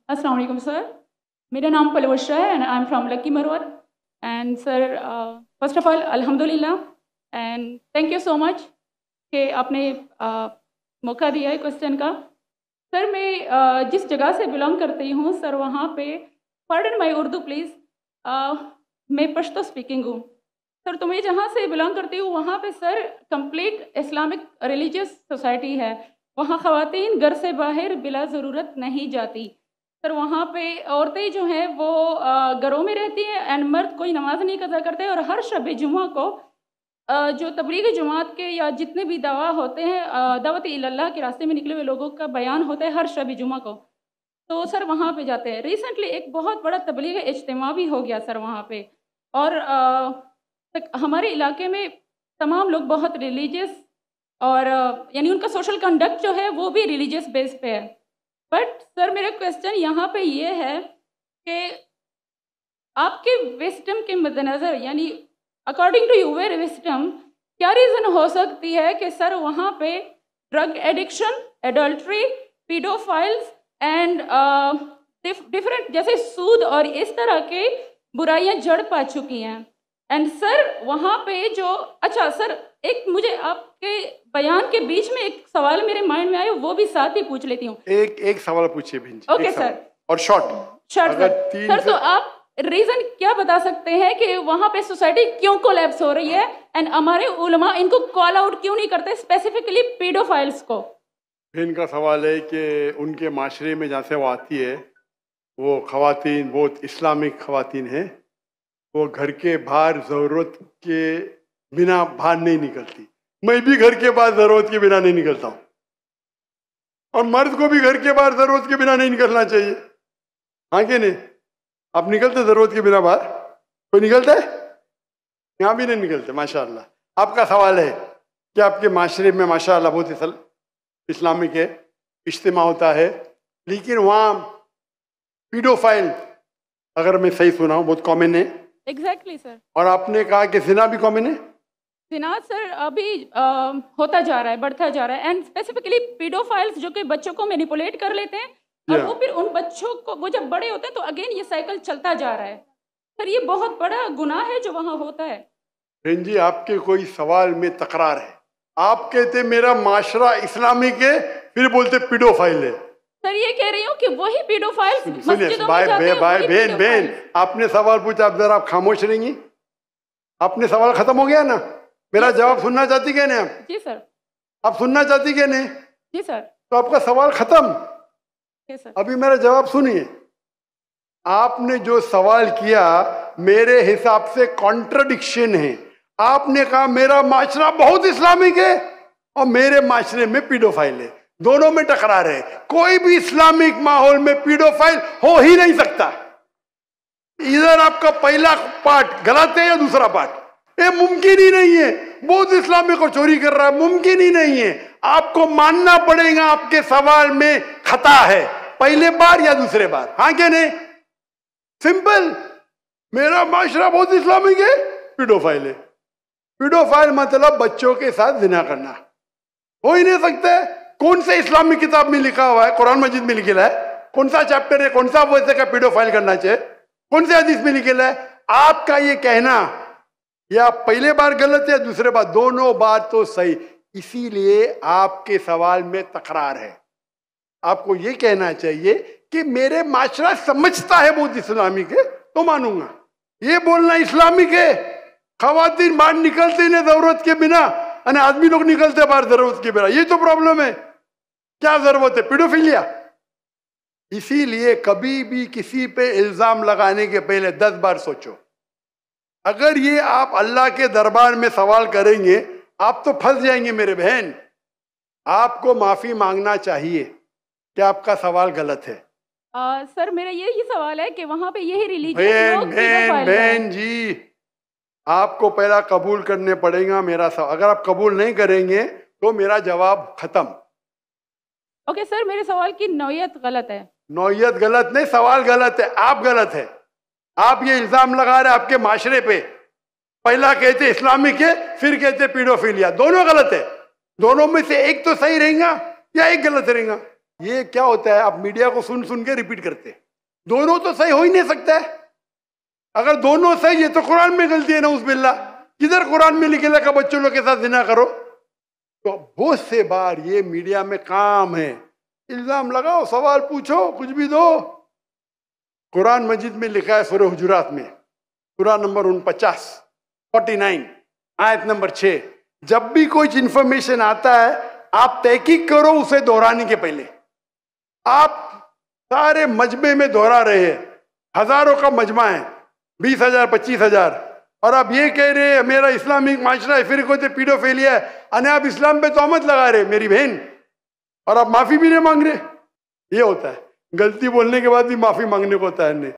अस्सलाम वालेकुम सर, मेरा नाम पलवशा है and I am from Lakki Marwat and sir first of all अल्हम्दुलिल्लाह and thank you so much कि आपने मौका दिया है क्वेश्चन का। सर मैं जिस जगह से बिलोंग करती हूँ सर वहाँ पे पार्डन माई उर्दू प्लीज़, मैं पश्तो स्पीकिंग हूँ सर। तो मैं जहाँ से बिलोंग करती हूँ वहाँ पे sir complete Islamic religious society है। वहाँ ख़वातीन घर से बाहर बिला ज़रूरत नहीं जाती सर। वहाँ पे औरतें जो हैं वो घरों में रहती हैं एंड मर्द कोई नमाज नहीं कज़ा करते। और हर शब जुमा को जो तबलीगी जमात के या जितने भी दवा होते हैं दावत इल्लल्लाह के रास्ते में निकले हुए लोगों का बयान होता है हर शब जुमा को, तो सर वहाँ पे जाते हैं। रिसेंटली एक बहुत बड़ा तबलीगी इज्तिमा भी हो गया सर वहाँ पे। और हमारे इलाके में तमाम लोग बहुत रिलीजियस और यानी उनका सोशल कंडक्ट जो है वो भी रिलीजियस बेस पे है। बट सर मेरा क्वेश्चन यहाँ पे ये है कि आपके विस्डम के मद्देनज़र यानी अकॉर्डिंग टू यूर विस्डम क्या रीज़न हो सकती है कि सर वहाँ पे drug addiction, adultery, paedophiles and different जैसे सूद और इस तरह के बुराइयाँ जड़ पा चुकी हैं। एंड सर वहाँ पे जो अच्छा सर एक मुझे आपके बयान के बीच में एक सवाल मेरे माइंड में आया, वो भी साथ ही पूछ लेती हूँ। एक सवाल पूछिए बहन जी। Okay sir. और शॉर्ट सर तो आप रीजन क्या बता सकते हैं कि वहाँ पे सोसाइटी क्यों कोलैप्स हो रही है एंड हमारे उलमा इनको कॉल आउट क्यों नहीं करते, स्पेसिफिकली पीडोफाइल्स को? इनका सवाल है कि उनके माशरे में जहाँ से वो आती है वो खवातीन बहुत इस्लामिक खवातीन है, वो घर के बाहर ज़रूरत के बिना बाहर नहीं निकलती। मैं भी घर के बाहर ज़रूरत के बिना नहीं निकलता हूँ और मर्द को भी घर के बाहर ज़रूरत के बिना नहीं निकलना चाहिए। हाँ कि नहीं? आप निकलते ज़रूरत के बिना बाहर? कोई निकलता है? यहाँ भी नहीं निकलते माशाअल्लाह। आपका सवाल है कि आपके माशरे में माशाअल्लाह बहुत इस्लामिक है, इज्तिमा होता है, लेकिन वहाँ पीडोफाइल अगर मैं सही सुना हूँ बहुत कॉमन है। Exactly sir. और आपने कहा कि जिना भी कॉमन है? जिना सर अभी होता जा रहा है, बढ़ता जा रहा है एंड स्पेसिफिकली पीडोफाइल्स जो कि बच्चों को मैनिपुलेट कर लेते हैं और वो फिर उन बच्चों को वो जब बड़े होते हैं तो अगेन ये साइकिल चलता जा रहा है सर। ये बहुत बड़ा गुनाह है जो वहाँ होता है। बहन जी आपके कोई सवाल में तकरार है। आप कहते मेरा माशरा इस्लामिक है, फिर बोलते पीडोफाइल है। सर ये कह रही हूँ कि वही पीडोफाइल्स मस्जिदों में जाते हैं। भाई बहन आपने सवाल पूछा, अब जरा आप खामोश रहेंगी? आपने सवाल खत्म हो गया ना? मेरा जवाब सुनना चाहती क्या नहीं आप? जी सर। आप सुनना चाहती क्या नहीं? जी सर। तो आपका सवाल खत्म। सर अभी मेरा जवाब सुनिए। आपने जो सवाल किया मेरे हिसाब से कॉन्ट्रडिक्शन है। आपने कहा मेरा माशरा बहुत इस्लामिक है और मेरे माशरे में पीडोफाइल है, दोनों में टकरार है। कोई भी इस्लामिक माहौल में पीडोफाइल हो ही नहीं सकता। इधर आपका पहला पार्ट गलत है या दूसरा पार्ट? ये मुमकिन ही नहीं है। बहुत इस्लामिक और चोरी कर रहा है, मुमकिन ही नहीं है। आपको मानना पड़ेगा आपके सवाल में खता है, पहले बार या दूसरे बार। हाँ क्या नहीं? सिंपल। मेरा माशरा बहुत इस्लामिक है, पीडोफाइल है। पीडोफाइल मतलब बच्चों के साथ जिना करना हो ही नहीं सकता है। कौन से इस्लामिक किताब में लिखा हुआ है? कुरान मजीद में लिखा है? कौन सा चैप्टर है, कौन सा वैसे का पीडोफाइल करना चाहिए? कौन से हदीस में लिखा है? आपका ये कहना या पहले बार गलत है, दूसरे बार, दोनों बार तो सही। इसीलिए आपके सवाल में तकरार है। आपको ये कहना चाहिए कि मेरे माशरा समझता है बहुत इस्लामिक है तो मानूंगा। ये बोलना इस्लामिक है, खवातीन बाहर निकलते नहीं जरूरत के बिना और आदमी लोग निकलते बाहर जरूरत के बिना, ये तो प्रॉब्लम है। क्या जरूरत है? पीडोफिलिया। इसीलिए कभी भी किसी पे इल्जाम लगाने के पहले 10 बार सोचो। अगर ये आप अल्लाह के दरबार में सवाल करेंगे आप तो फंस जाएंगे मेरे बहन। आपको माफी मांगना चाहिए कि आपका सवाल गलत है। सर मेरा यही सवाल है कि वहां पे यही रिलीजियस लोग बहन जी आपको पहला कबूल करने पड़ेगा मेरा सवाल। अगर आप कबूल नहीं करेंगे तो मेरा जवाब खत्म। ओके सर, मेरे सवाल की नौयत गलत है। नौयत गलत नहीं, सवाल गलत है, आप गलत है। आप ये इल्जाम लगा रहे आपके माशरे पे। पहला कहते इस्लामिक है, फिर कहते पीडोफिलिया। दोनों गलत है। दोनों में से एक तो सही रहेगा या एक गलत रहेगा। ये क्या होता है, आप मीडिया को सुन सुन के रिपीट करते हैं। दोनों तो सही हो ही नहीं सकता है। अगर दोनों सही है तो कुरान में गलती है ना, उस बिल्ला किधर कुरान में लिखेगा कि बच्चों लोग के साथ जिना करो। तो बहुत से बार ये मीडिया में काम है, इल्जाम लगाओ, सवाल पूछो, कुछ भी दो। कुरान मजीद में लिखा है सूरह हुजुरात में, सूरह नंबर 49 आयत नंबर 6, जब भी कोई इंफॉर्मेशन आता है आप तहकीक करो उसे दोहराने के पहले। आप सारे मजमे में दोहरा रहे हैं, हजारों का मजमा है, 20,000 25,000, और आप ये कह रहे हैं मेरा इस्लामिक माशरा है, फिर कोई पीडोफिलिया है, अने आप इस्लाम पे तोहमत लगा रहे मेरी बहन, और आप माफी भी नहीं मांग रहे। ये होता है, गलती बोलने के बाद भी माफी मांगने को होता है।